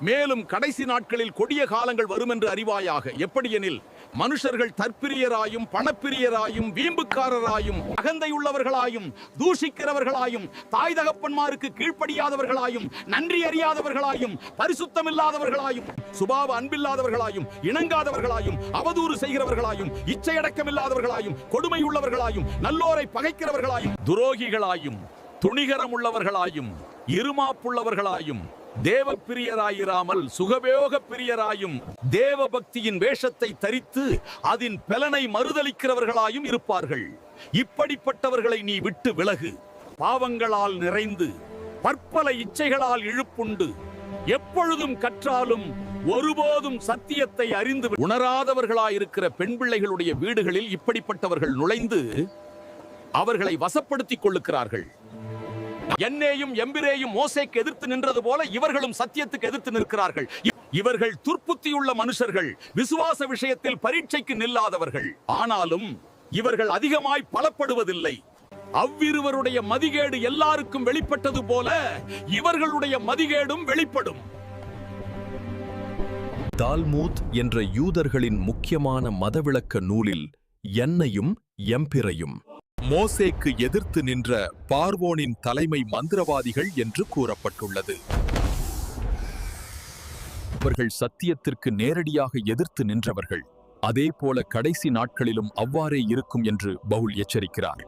மேலும் கடைசி நாட்களில் கொடிய காலங்கள் வரும் என்று அறிவாயாக. எப்படியெனில் மனுஷர்கள் தற்பிரியராயும் பணப்பிரியராயும் வீம்புக்காரராயும் அகந்தையுள்ளவர்களாயும் தூஷிக்கிறவர்களாயும் தாய் தகப்பன்மாருக்கு கீழ்ப்படியாதவர்களாயும் நன்றி அறியாதவர்களாயும் பரிசுத்தமில்லாதவர்களாயும் சுபாவ அன்பில்லாதவர்களாயும் இணங்காதவர்களாயும் அவதூறு செய்கிறவர்களாயும் இச்சையடக்கமில்லாதவர்களாயும் கொடுமையுள்ளவர்களாயும் நல்லோரை பகைக்கிறவர்களாயும் துரோகிகளாயும் துணிகரமுள்ளவர்களாயும் இருமாப்புள்ளவர்களாயும் தேவ பிரியராயிராமல் சுகபோக பிரியராயும் தேவ பக்தியின் வேஷத்தை தரித்து அதன் பலனை மறுதலிக்கிறவர்களாயும் இருப்பார்கள். இப்படிப்பட்டவர்களை நீ விட்டு விலகு. பாவங்களால் நிறைந்து பற்பல இச்சைகளால் இழுப்புண்டு எப்பொழுதும் கற்றாலும் ஒருபோதும் சத்தியத்தை அறிந்து உணராதவர்களாயிருக்கிற பெண் பிள்ளைகளுடைய வீடுகளில் இப்படிப்பட்டவர்கள் நுழைந்து அவர்களை வசப்படுத்திக் கொள்ளுகிறார்கள். என்னேயும் எம்பிரேயும் மோசேக்கு எதிர்த்து நின்றது போல இவர்களும் சத்தியத்துக்கு எதிர்த்து நிற்கிறார்கள். இவர்கள் துர்ப்புத்தியுள்ள மனுஷர்கள், விசுவாச விஷயத்தில் பரீட்சைக்கு நில்லாதவர்கள். ஆனாலும் இவர்கள் அதிகமாய் பலப்படுவதில்லை. அவ்விருவருடைய மதிகேடு எல்லாருக்கும் வெளிப்பட்டது போல இவர்களுடைய மதிகேடும் வெளிப்படும். தால்மூத் என்ற யூதர்களின் முக்கியமான மதவிளக்க நூலில் என்னையும் எம்பிரையும் மோசேக்கு எதிர்த்து நின்ற பார்வோனின் தலைமை மந்திரவாதிகள் என்று கூறப்பட்டுள்ளது. அவர்கள் சத்தியத்திற்கு நேரடியாக எதிர்த்து நின்றவர்கள். அதே போல கடைசி நாட்களிலும் அவ்வாறே இருக்கும் என்று பவுல் எச்சரிக்கிறார்.